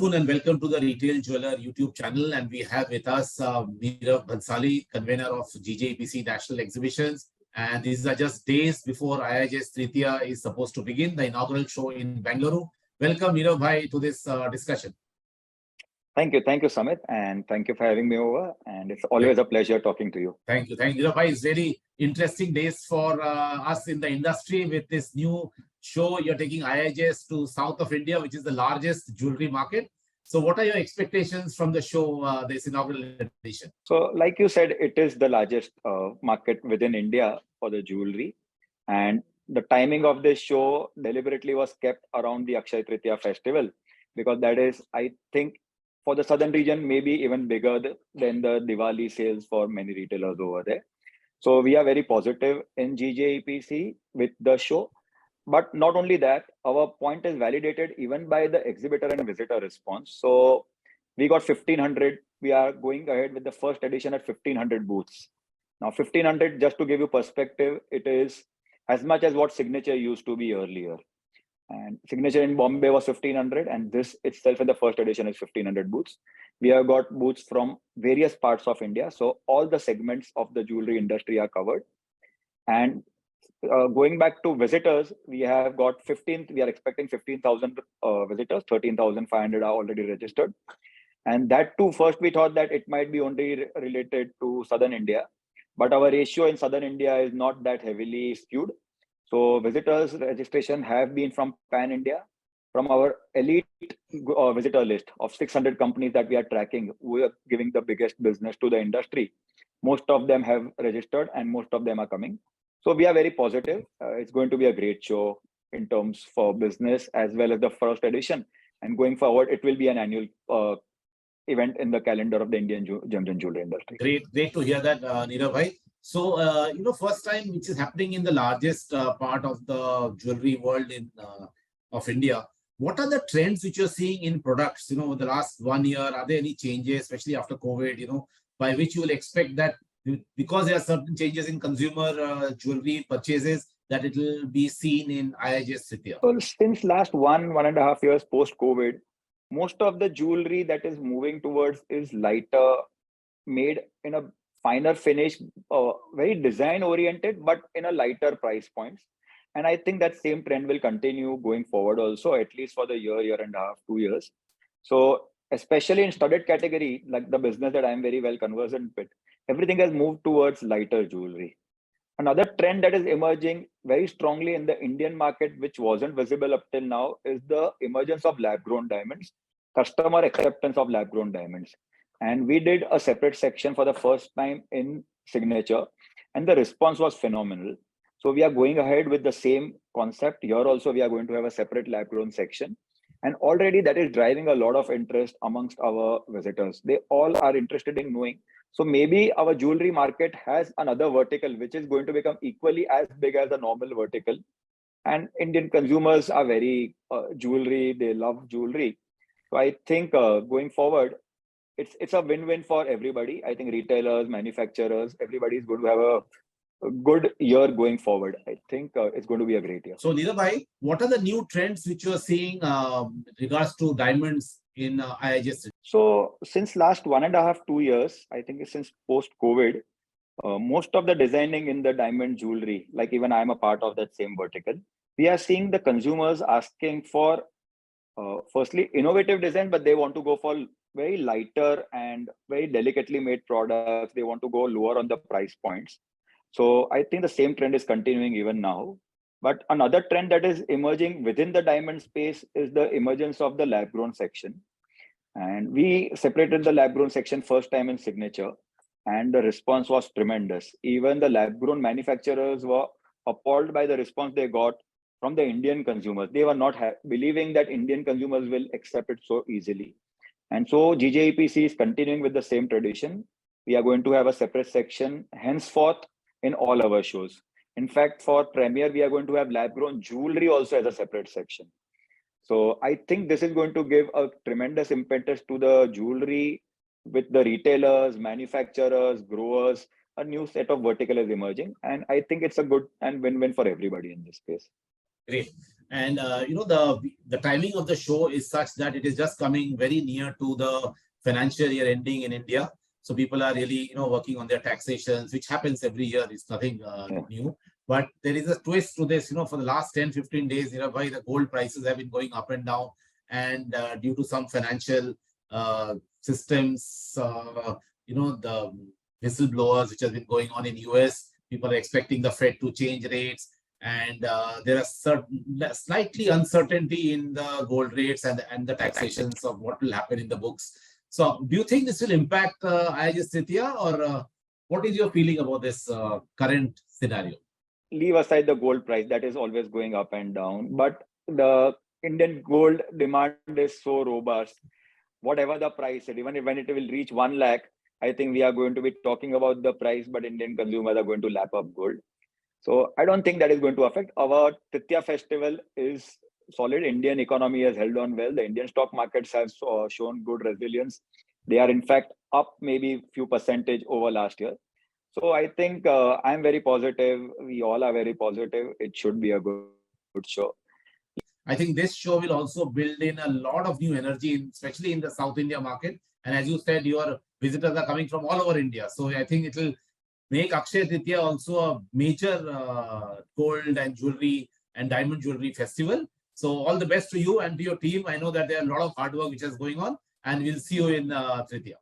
afternoon and welcome to the Retail Jeweler YouTube channel. And we have with us Nirav Bhansali, Convener of GJEPC National Exhibitions. And these are just days before IIJS Tritiya is supposed to begin, the inaugural show in Bangalore. Welcome, Nirav Bhai, to this discussion. Thank you, Samit, and thank you for having me over. And it's always a pleasure talking to you. Thank you. Nirav Bhai. It's very interesting days for us in the industry with this new show. You're taking IIJS to south of India, which is the largest jewelry market. So what are your expectations from the show, this inaugural edition? So like you said, it is the largest market within India for the jewelry. And the timing of this show deliberately was kept around the Akshaya Tritiya festival, because that is, I think, for the southern region, maybe even bigger than the Diwali sales for many retailers over there. So we are very positive in GJEPC with the show. But not only that, our point is validated even by the exhibitor and visitor response. So we got 1,500. We are going ahead with the first edition at 1,500 booths. Now, 1,500, just to give you perspective, it is as much as what Signature used to be earlier. And Signature in Bombay was 1,500, and this itself in the first edition is 1,500 booths. We have got booths from various parts of India. So all the segments of the jewelry industry are covered. And going back to visitors, we have got 15. We are expecting 15,000 visitors. 13,500 are already registered. And that too, first we thought that it might be only related to Southern India, but our ratio in Southern India is not that heavily skewed. So visitors registration have been from Pan India. From our elite visitor list of 600 companies that we are tracking, we are giving the biggest business to the industry. Most of them have registered and most of them are coming. So we are very positive. It's going to be a great show in terms for business as well as the first edition. And going forward, it will be an annual event in the calendar of the Indian gems and jewelry industry. Great to hear that, Nirav Bhai. So, first time which is happening in the largest part of the jewelry world of India. What are the trends which you're seeing in products, over the last 1 year? Are there any changes, especially after COVID, by which you will expect that because there are certain changes in consumer jewelry purchases that it will be seen in IIJS Tritiya? So since last 1.5 years post-COVID, most of the jewelry that is moving towards is lighter, made in a finer finish, very design oriented, but in a lighter price points. And I think that same trend will continue going forward also, at least for the year and a half, 2 years. So especially in studded category, like the business that I'm very well conversant with, everything has moved towards lighter jewelry. Another trend that is emerging very strongly in the Indian market, which wasn't visible up till now, is the emergence of lab-grown diamonds, customer acceptance of lab-grown diamonds. And we did a separate section for the first time in Signature, and the response was phenomenal. So we are going ahead with the same concept. Here also, we are going to have a separate lab-grown section. And already that is driving a lot of interest amongst our visitors. They all are interested in knowing. So maybe our jewelry market has another vertical, which is going to become equally as big as the normal vertical. And Indian consumers are very jewelry. They love jewelry. So I think going forward, it's a win-win for everybody. I think retailers, manufacturers, everybody is going to have a good year going forward. I think it's going to be a great year. So Nirav Bhai, what are the new trends which you are seeing with regards to diamonds in IIJS? So since last 1.5, 2 years, I think since post-COVID, most of the designing in the diamond jewelry, like even I'm a part of that same vertical, we are seeing the consumers asking for firstly innovative design, but they want to go for very lighter and very delicately made products. They want to go lower on the price points. So I think the same trend is continuing even now. But another trend that is emerging within the diamond space is the emergence of the lab-grown section. And we separated the lab-grown section first time in Signature, and the response was tremendous. Even the lab-grown manufacturers were appalled by the response they got from the Indian consumers. They were not believing that Indian consumers will accept it so easily. And so GJEPC is continuing with the same tradition. We are going to have a separate section henceforth in all our shows. In fact, for premiere, we are going to have lab-grown jewelry also as a separate section. So I think this is going to give a tremendous impetus to the jewelry with the retailers, manufacturers, growers. A new set of vertical is emerging. And I think it's a good and win-win for everybody in this space. Great. And the timing of the show is such that it is just coming very near to the financial year ending in India. So people are really working on their taxations, which happens every year. It's nothing new. But there is a twist to this. For the last 10-15 days, the gold prices have been going up and down, and due to some financial systems, the whistleblowers which has been going on in US, people are expecting the Fed to change rates. And there are slightly uncertainty in the gold rates and the taxations of what will happen in the books. So do you think this will impact IIJS Tritiya, or what is your feeling about this current scenario? Leave aside the gold price, that is always going up and down. But the Indian gold demand is so robust. Whatever the price, even when it will reach 1 lakh, I think we are going to be talking about the price, but Indian consumers are going to lap up gold. So I don't think that is going to affect. Our Tritiya festival is solid. Indian economy has held on well. The Indian stock markets have shown good resilience. They are in fact up maybe few percentage over last year. So I think I'm very positive. We all are very positive. It should be a good show. I think this show will also build in a lot of new energy, especially in the South India market. And as you said, your visitors are coming from all over India. So I think it will make Akshaya Tritiya also a major gold and jewelry and diamond jewelry festival. So all the best to you and to your team. I know that there are a lot of hard work which is going on, and we'll see you in Tritiya.